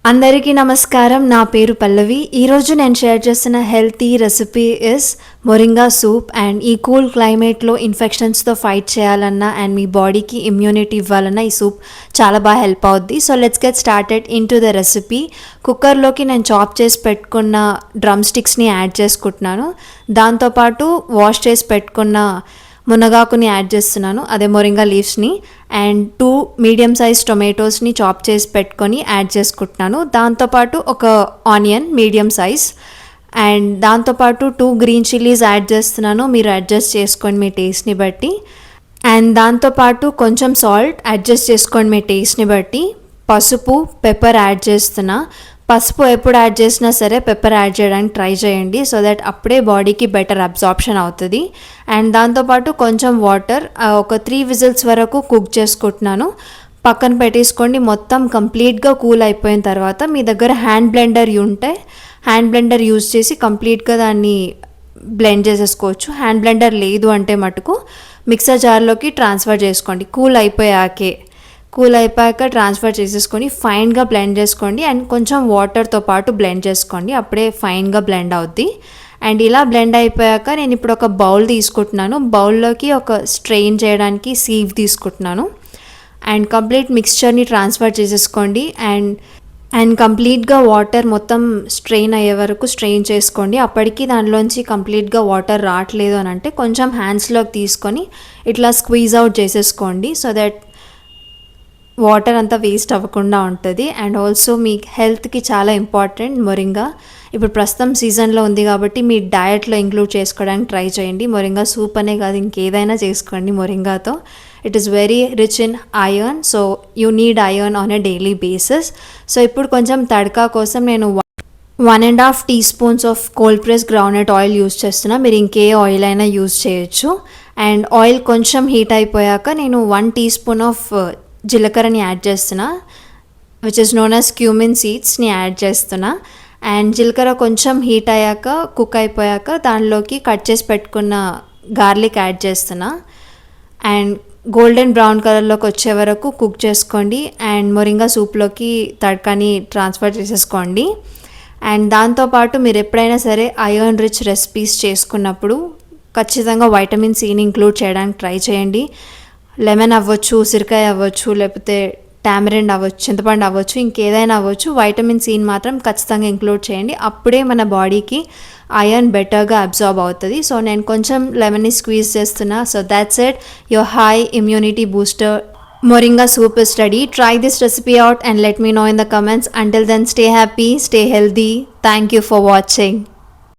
అందరికీ నమస్కారం. నా పేరు పల్లవి. ఈరోజు నేను షేర్ చేసిన healthy recipe is moringa soup. And ఈ కూల్ క్లైమేట్లో ఇన్ఫెక్షన్స్తో ఫైట్ చేయాలన్నా అండ్ మీ బాడీకి ఇమ్యూనిటీ ఇవ్వాలన్నా ఈ సూప్ చాలా బాగా హెల్ప్ అవుద్ది. So let's get started into the recipe. కుక్కర్లోకి నేను చాప్ చేసి పెట్టుకున్న డ్రమ్ స్టిక్స్ని యాడ్ చేసుకుంటున్నాను. దాంతోపాటు వాష్ చేసి పెట్టుకున్న మునగాకుని యాడ్ చేస్తున్నాను, అదే మొరింగా లీవ్స్ని. అండ్ 2 మీడియం సైజ్ టొమాటోస్ని చాప్ చేసి పెట్టుకొని యాడ్ చేసుకుంటున్నాను. దాంతోపాటు ఒక ఆనియన్ మీడియం సైజ్, అండ్ దాంతోపాటు 2 గ్రీన్ చిల్లీస్ యాడ్ చేస్తున్నాను. మీరు అడ్జస్ట్ చేసుకోండి మీ టేస్ట్ని బట్టి. అండ్ దాంతోపాటు కొంచెం సాల్ట్ అడ్జస్ట్ చేసుకోండి మీ టేస్ట్ని బట్టి. పసుపు, పెప్పర్ యాడ్ చేస్తున్నా. పసుపు ఎప్పుడు యాడ్ చేసినా సరే పెప్పర్ యాడ్ చేయడానికి ట్రై చేయండి, సో దట్ అప్పుడే బాడీకి బెటర్ అబ్జార్ప్షన్ అవుతుంది. అండ్ దాంతోపాటు కొంచెం వాటర్, ఒక 3 విజిల్స్ వరకు కుక్ చేసుకుంటున్నాను. పక్కన పెట్టేసుకోండి. మొత్తం కంప్లీట్గా కూల్ అయిపోయిన తర్వాత మీ దగ్గర హ్యాండ్ బ్లెండర్ ఉంటే హ్యాండ్ బ్లెండర్ యూజ్ చేసి కంప్లీట్గా దాన్ని బ్లెండ్ చేసేసుకోవచ్చు. హ్యాండ్ బ్లెండర్ లేదు అంటే మటుకు మిక్సర్ జార్లోకి ట్రాన్స్ఫర్ చేసుకోండి. కూల్ అయిపోయాక ట్రాన్స్ఫర్ చేసేసుకొని ఫైన్గా బ్లెండ్ చేసుకోండి. అండ్ కొంచెం వాటర్తో పాటు బ్లెండ్ చేసుకోండి, అప్పుడే ఫైన్గా బ్లెండ్ అవుద్ది. అండ్ ఇలా బ్లెండ్ అయిపోయాక నేను ఇప్పుడు ఒక బౌల్ తీసుకుంటున్నాను. బౌల్లోకి ఒక స్ట్రెయిన్ చేయడానికి సీవ్ తీసుకుంటున్నాను. అండ్ కంప్లీట్ మిక్స్చర్ని ట్రాన్స్ఫర్ చేసేసుకోండి. అండ్ కంప్లీట్గా వాటర్ మొత్తం స్ట్రెయిన్ అయ్యే వరకు స్ట్రెయిన్ చేసుకోండి. అప్పటికి దానిలోంచి కంప్లీట్గా వాటర్ రావట్లేదు అని అంటే కొంచెం హ్యాండ్స్లోకి తీసుకొని ఇట్లా స్క్వీజ్ అవుట్ చేసేసుకోండి, సో దట్ వాటర్ అంతా వేస్ట్ అవ్వకుండా ఉంటుంది. అండ్ ఆల్సో మీ హెల్త్కి చాలా ఇంపార్టెంట్ మొరింగా. ఇప్పుడు ప్రస్తుతం సీజన్లో ఉంది కాబట్టి మీ డయట్లో ఇంక్లూడ్ చేసుకోవడానికి ట్రై చేయండి. మొరింగా సూప్ అనే కాదు, ఇంకేదైనా చేసుకోండి మొరింగాతో. It is very rich in iron, so you need iron on a daily basis. So ఇప్పుడు కొంచెం తడకా కోసం నేను 1.5 teaspoons of cold press groundnut oil use చేస్తున్నా. మీరు ఇంకే ఆయిల్ అయినా యూస్ చేయొచ్చు. అండ్ ఆయిల్ కొంచెం హీట్ అయిపోయాక నేను 1 teaspoon ఆఫ్ జీలకర్రని యాడ్ చేస్తున్నా, which is known as cumin సీడ్స్ని యాడ్ చేస్తున్నా. అండ్ జీలకర్ర కొంచెం హీట్ అయ్యాక, కుక్ అయిపోయాక దానిలోకి కట్ చేసి పెట్టుకున్న గార్లిక్ యాడ్ చేస్తున్నా. అండ్ గోల్డెన్ బ్రౌన్ కలర్లోకి వచ్చే వరకు కుక్ చేసుకోండి. అండ్ మొరింగా సూప్లోకి తడకాని ట్రాన్స్ఫర్ చేసేసుకోండి. అండ్ దాంతోపాటు మీరు ఎప్పుడైనా సరే ఐరన్ రిచ్ రెసిపీస్ చేసుకున్నప్పుడు ఖచ్చితంగా వైటమిన్ సిని ఇంక్లూడ్ చేయడానికి ట్రై చేయండి. లెమన్ అవ్వచ్చు, ఉసిరికాయ అవ్వచ్చు, లేకపోతే టామరిండ్ అవ్వచ్చు, చింతపండు అవ్వచ్చు, ఇంకేదైనా అవ్వచ్చు. వైటమిన్ సిని మాత్రం ఖచ్చితంగా ఇంక్లూడ్ చేయండి, అప్పుడే మన బాడీకి ఐరన్ బెటర్గా అబ్జార్బ్ అవుతుంది. సో నేను కొంచెం లెమన్ని స్క్వీజ్ చేస్తున్నా. So that's it, your high immunity booster Moringa soup is ready. Try this recipe out and let me know in the comments. Until then, stay happy, stay healthy. Thank you for watching.